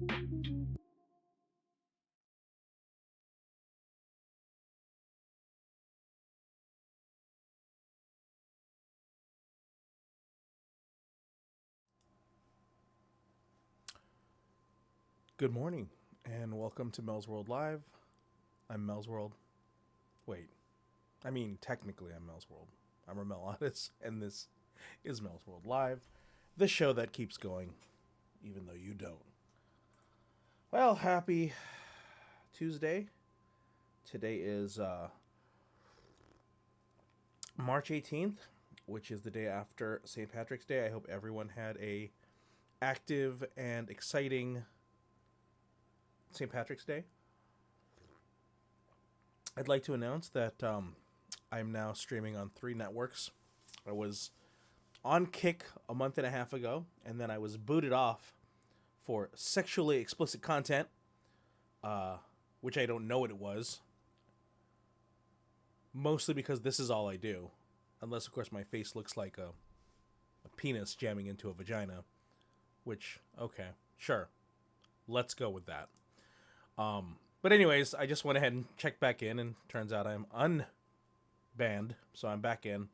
Good morning, and welcome to Melzworld Live. I'm Melzworld. Wait, I mean, technically, I'm Melzworld. I'm Ramel Otis, and this is Melzworld Live, the show that keeps going, even though you don't. Well, happy Tuesday. Today is March 18th, which is the day after St. Patrick's Day. I hope everyone had a active and exciting St. Patrick's Day. I'd like to announce that I'm now streaming on 3 networks. I was on Kick a month and a half ago, and then I was booted off for sexually explicit content, which I don't know what it was. Mostly because this is all I do. Unless, of course, my face looks like a penis jamming into a vagina. Which, okay, sure. Let's go with that. But anyways, I just went ahead and checked back in, and turns out I'm unbanned, so I'm back in.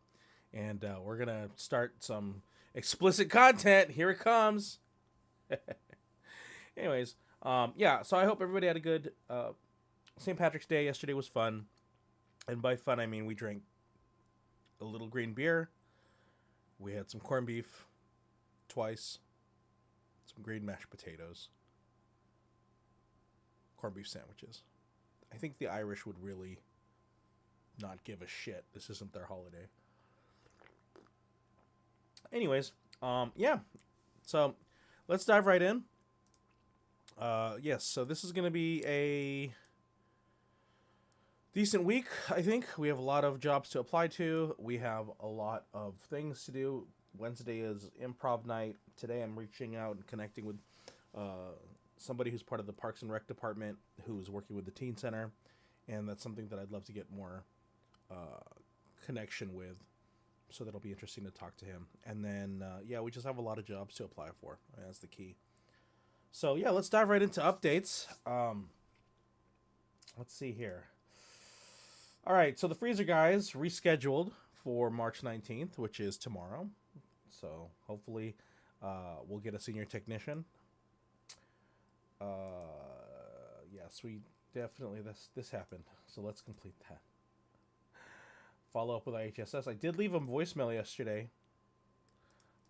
And we're going to start some explicit content. Here it comes. Anyways, yeah, so I hope everybody had a good St. Patrick's Day. Yesterday was fun. And by fun, I mean we drank a little green beer. We had some corned beef twice. Some green mashed potatoes. Corned beef sandwiches. I think the Irish would really not give a shit. This isn't their holiday. Anyways, yeah. So let's dive right in. Yes, so this is going to be a decent week, I think. We have a lot of jobs to apply to. We have a lot of things to do. Wednesday is improv night. Today I'm reaching out and connecting with somebody who's part of the Parks and Rec department who's working with the Teen Center. And that's something that I'd love to get more connection with. So that'll be interesting to talk to him. And then, yeah, we just have a lot of jobs to apply for. That's the key. So, yeah, let's dive right into updates. Let's see here. All right, so the Freezer Guys rescheduled for March 19th, which is tomorrow. So hopefully we'll get a senior technician. Yes, we definitely, this happened. So let's complete that. Follow up with IHSS. I did leave a voicemail yesterday.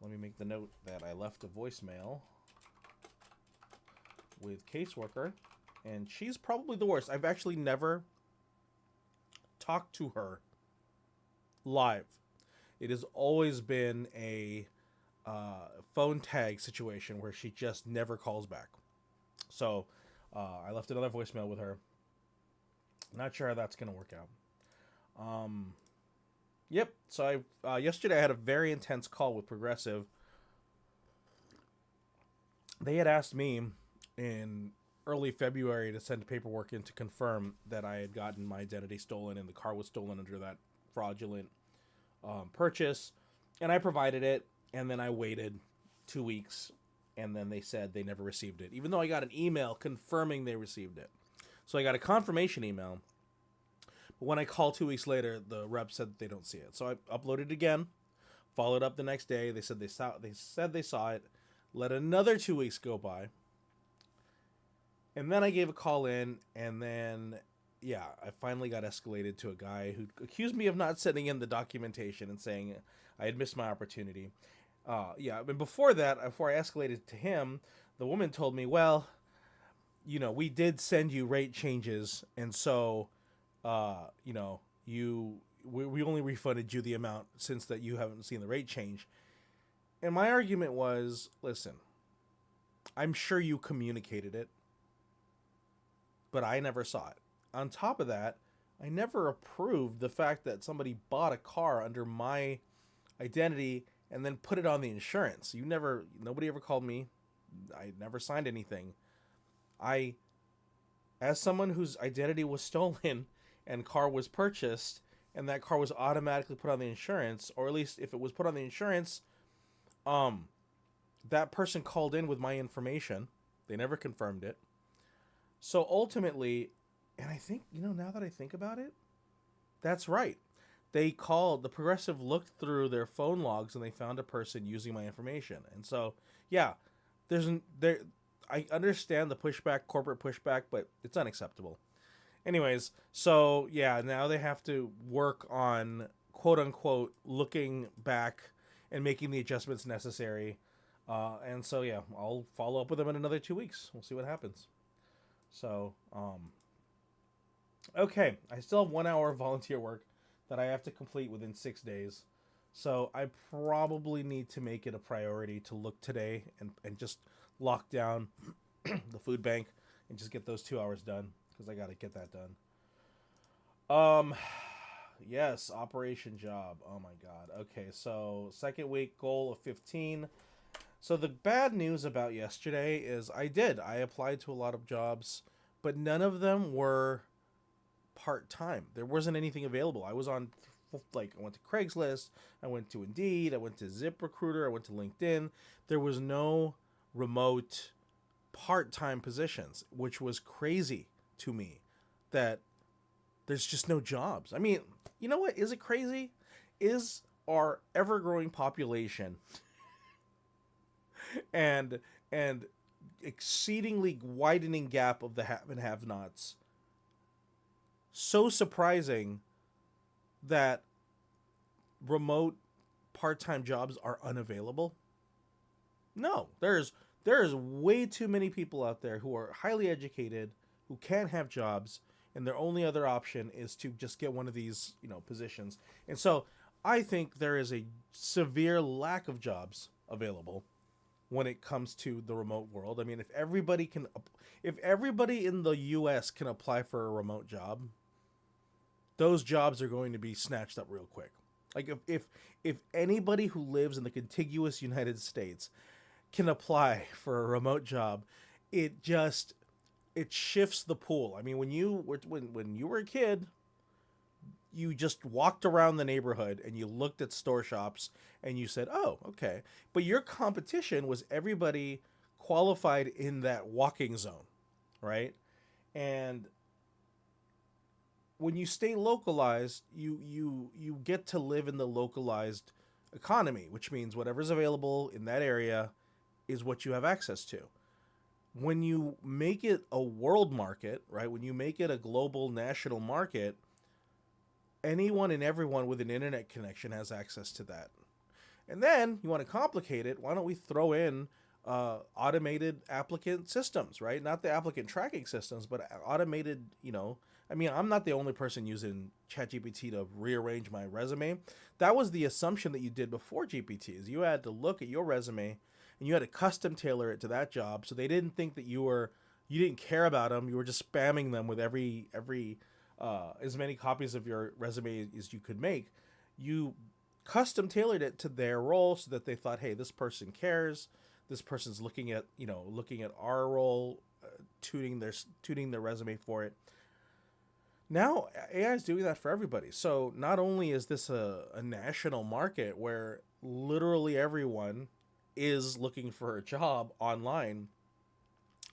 Let me make the note that I left a voicemail with caseworker, and she's probably the worst. I've actually never talked to her live. It has always been a phone tag situation where she just never calls back. So I left another voicemail with her. Not sure how that's going to work out. Yep. So yesterday I had a very intense call with Progressive. They had asked me in early February to send paperwork in to confirm that I had gotten my identity stolen and the car was stolen under that fraudulent purchase. And I provided it, and then I waited 2 weeks, and then they said they never received it, even though I got an email confirming they received it. So I got a confirmation email. But when I called 2 weeks later, the rep said they don't see it. So I uploaded it again, followed up the next day. They said they saw it. Let another 2 weeks go by. And then I gave a call in, and then, yeah, I finally got escalated to a guy who accused me of not sending in the documentation and saying I had missed my opportunity. Yeah, but before that, before I escalated to him, the woman told me, well, you know, we did send you rate changes, and so, you know, we only refunded you the amount since that you haven't seen the rate change. And my argument was, listen, I'm sure you communicated it, but I never saw it. On top of that, I never approved the fact that somebody bought a car under my identity and then put it on the insurance. Nobody ever called me. I never signed anything. As someone whose identity was stolen and car was purchased, and that car was automatically put on the insurance, or at least if it was put on the insurance, that person called in with my information, They never confirmed it. So ultimately, and I think, now that I think about it, that's right. They called, the Progressive looked through their phone logs and they found a person using my information. And so, yeah, there I understand the pushback, corporate pushback, but it's unacceptable. Anyways, so yeah, now they have to work on quote unquote looking back and making the adjustments necessary. And so yeah, I'll follow up with them in another 2 weeks. We'll see what happens. So okay, I still have 1 hour of volunteer work that I have to complete within 6 days. So I probably need to make it a priority to look today and just lock down the food bank and just get those 2 hours done because I got to get that done. Yes, Operation Job. Oh my God. Okay, so second week goal of 15. So the bad news about yesterday is I applied to a lot of jobs, but none of them were part-time. There wasn't anything available. I was on, like, I went to Craigslist, I went to Indeed, I went to ZipRecruiter, I went to LinkedIn. There was no remote part-time positions, which was crazy to me that there's just no jobs. I mean, you know what? Is it crazy? Is our ever-growing population and exceedingly widening gap of the have and have-nots so surprising that remote part-time jobs are unavailable? No, there is way too many people out there who are highly educated, who can't have jobs, and their only other option is to just get one of these, positions. And so I think there is a severe lack of jobs available when it comes to the remote world. I mean, if everybody in the US can apply for a remote job, those jobs are going to be snatched up real quick. Like if anybody who lives in the contiguous United States can apply for a remote job, it shifts the pool. I mean, when you were a kid, you just walked around the neighborhood and you looked at store shops and you said, "Oh, okay." But your competition was everybody qualified in that walking zone, right? And when you stay localized, you get to live in the localized economy, which means whatever's available in that area is what you have access to. When you make it a world market, right? When you make it a global national market, anyone and everyone with an internet connection has access to that. And then you want to complicate it, why don't we throw in automated applicant systems, right? Not the applicant tracking systems, but automated, I mean, I'm not the only person using ChatGPT to rearrange my resume. That was the assumption that you did before GPT, is you had to look at your resume and you had to custom tailor it to that job. So they didn't think that you didn't care about them. You were just spamming them with every as many copies of your resume as you could make. You custom tailored it to their role so that they thought, hey, this person cares. This person's looking at our role, tuning their resume for it. Now AI is doing that for everybody. So not only is this a national market where literally everyone is looking for a job online,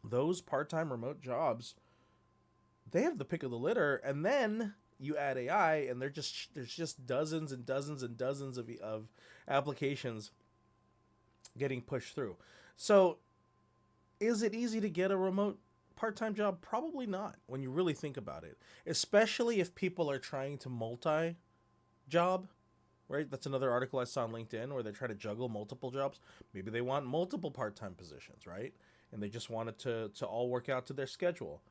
those part-time remote jobs, they have the pick of the litter. And then you add AI and there's just dozens and dozens and dozens of applications getting pushed through. So is it easy to get a remote part-time job? Probably not, when you really think about it, especially if people are trying to multi-job, right? That's another article I saw on LinkedIn where they're trying to juggle multiple jobs. Maybe they want multiple part-time positions, right? And they just want it to all work out to their schedule.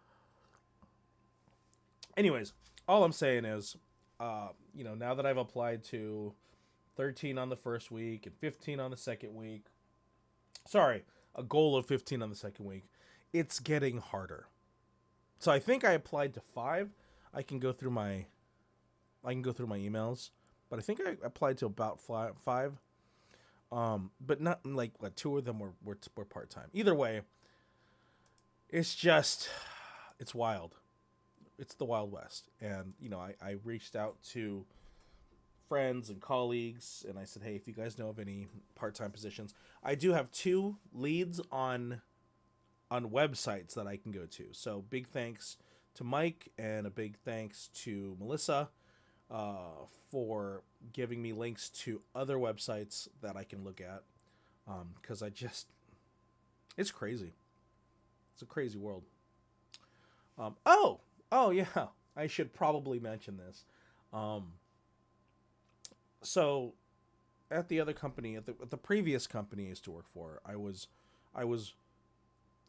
Anyways, all I'm saying is, now that I've applied to 13 on the first week and 15 on the second week, sorry, a goal of 15 on the second week, it's getting harder. So I think I applied to 5. I can go through my emails, but I think I applied to about 5. But not like 2 of them were part-time. Either way, it's wild. It's the Wild West. And, I reached out to friends and colleagues and I said, hey, if you guys know of any part-time positions, I do have 2 leads on on websites that I can go to. So big thanks to Mike and a big thanks to Melissa for giving me links to other websites that I can look at. Because it's crazy. It's a crazy world. Oh yeah, I should probably mention this. So at the other company, at the previous company I used to work for, I was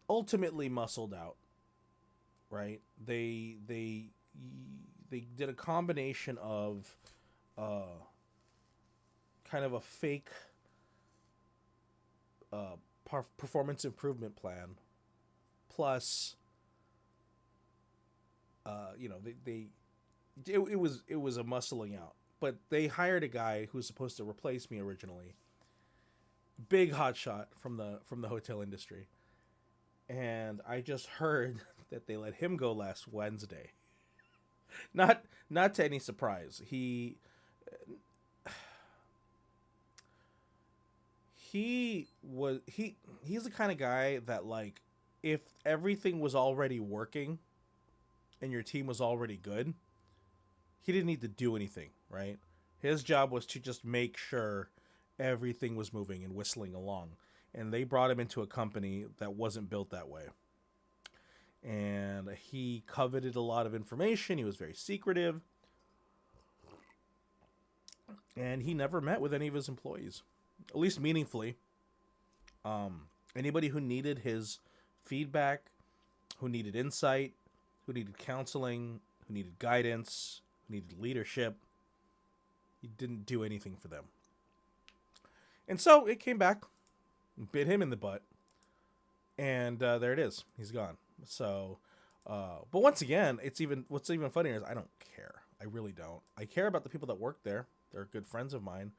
ultimately muscled out. Right? They did a combination of kind of a fake performance improvement plan, plus it was a muscling out. But they hired a guy who was supposed to replace me originally, big hotshot from the hotel industry, and I just heard that they let him go last Wednesday. Not to any surprise. He's the kind of guy that, like, if everything was already working and your team was already good, he didn't need to do anything, right? His job was to just make sure everything was moving and whistling along. And they brought him into a company that wasn't built that way. And he coveted a lot of information. He was very secretive. And he never met with any of his employees, at least meaningfully. Anybody who needed his feedback, who needed insight, who needed counseling, who needed guidance, who needed leadership, he didn't do anything for them. And so it came back, bit him in the butt, and there it is. He's gone. So, but once again, what's even funnier is I don't care. I really don't. I care about the people that work there. They're good friends of mine.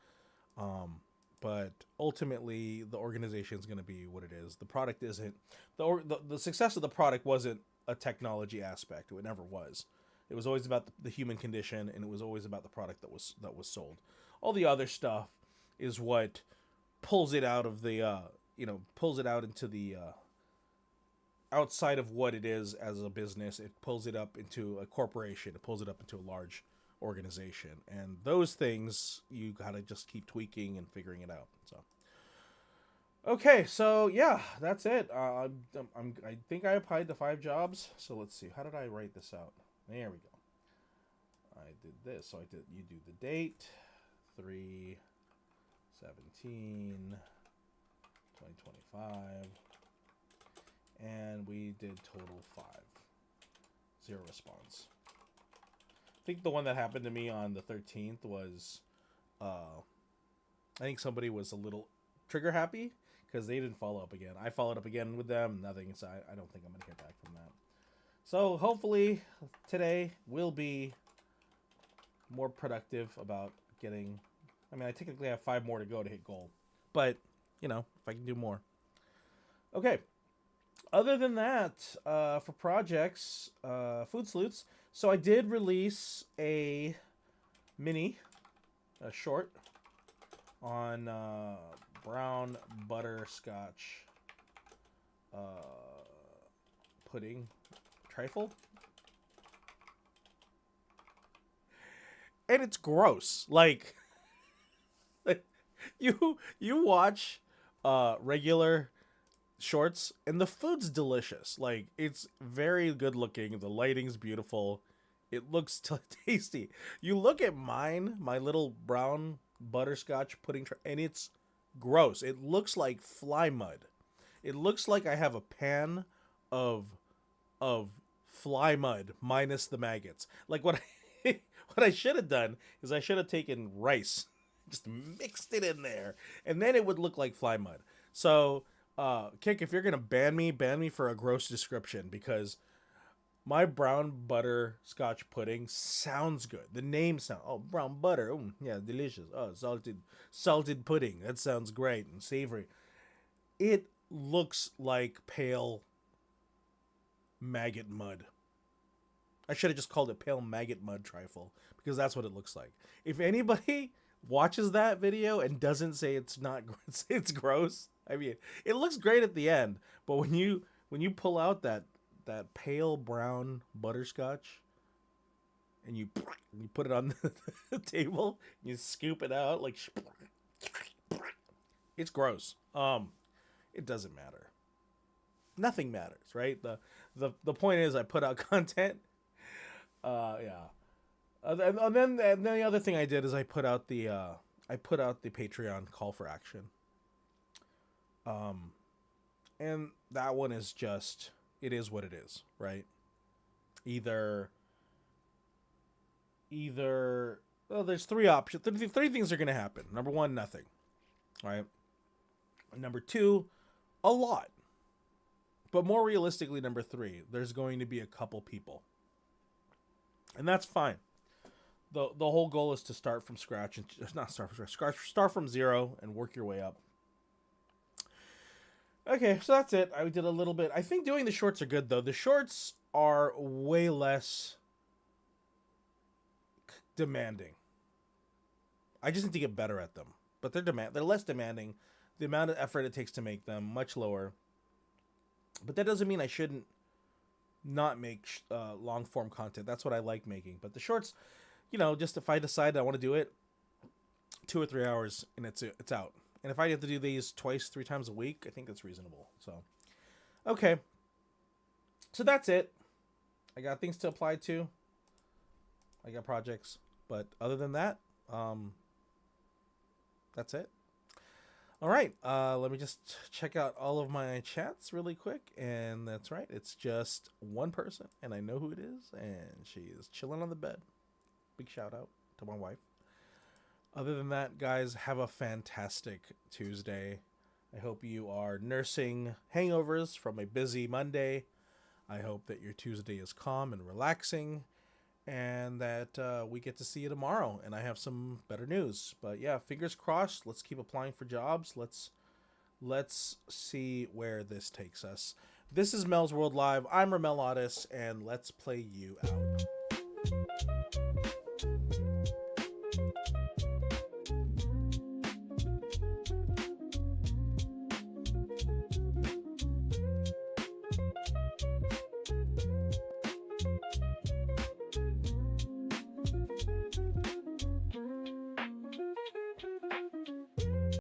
But ultimately, the organization is going to be what it is. The product isn't the success of the product wasn't a technology aspect. It never was. It was always about the human condition, and it was always about the product that was sold. All the other stuff is what pulls it out of the pulls it out into the outside of what it is as a business. It pulls it up into a corporation. It pulls it up into a large organization, and those things you gotta just keep tweaking and figuring it out. So okay, so yeah, that's it. I think I applied to 5 jobs. So let's see, how did I write this out? There we go. I did this. So you do the date, 3/17/2025, and we did total 5. 0 response. I think the one that happened to me on the 13th was, I think somebody was a little trigger happy because they didn't follow up again. I followed up again with them, nothing. So I don't think I'm going to hear back from that. So hopefully today will be more productive about getting, I technically have 5 more to go to hit goal, but if I can do more. Okay. Other than that, for projects, Food Sleuths, so I did release a short on brown butterscotch pudding trifle. And it's gross. Like, you watch regular shorts and the food's delicious. Like, it's very good looking. The lighting's beautiful. It looks tasty. You look at my little brown butterscotch pudding and it's gross. It looks like fly mud. It looks like I have a pan of fly mud minus the maggots. Like, what I should have done is I should have taken rice, just mixed it in there, and then it would look like fly mud. So Kick, if you're gonna ban me for a gross description, because my brown butterscotch pudding sounds good. The name sounds, brown butter, yeah, delicious. Oh, salted pudding, that sounds great and savory. It looks like pale maggot mud. I should have just called it pale maggot mud trifle, because that's what it looks like. If anybody watches that video and doesn't say it's not, it's gross. I mean, it looks great at the end, but when you when you pull out that pale brown butterscotch and you put it on the table, you scoop it out like it's gross. It doesn't matter. Nothing matters, right? The point is I put out content. Yeah. And then the other thing I did is I put out the Patreon call for action. And that one is just, it is what it is, right? Either well, there's three options. Three things are going to happen. Number one, nothing, right? Number two, a lot. But more realistically, number three, there's going to be a couple people. And that's fine. The whole goal is to start from scratch, and not start from scratch, start from zero and work your way up. Okay, so that's it. I did a little bit. I think doing the shorts are good, though. The shorts are way less demanding. I just need to get better at them. But they're less demanding. The amount of effort it takes to make them, much lower. But that doesn't mean I shouldn't not make long form content. That's what I like making. But the shorts, just if I decide I want to do it, 2 or 3 hours and it's out. And if I have to do these 2-3 times a week, I think that's reasonable. So, okay. So that's it. I got things to apply to. I got projects. But other than that, that's it. All right. Let me just check out all of my chats really quick. And that's right. It's just one person. And I know who it is. And she is chilling on the bed. Big shout out to my wife. Other than that, guys, have a fantastic Tuesday. I hope you are nursing hangovers from a busy Monday. I hope that your Tuesday is calm and relaxing, and that we get to see you tomorrow, and I have some better news. But yeah, fingers crossed. Let's keep applying for jobs. Let's see where this takes us. This is Melzworld Live. I'm Ramel Otis, and let's play you out.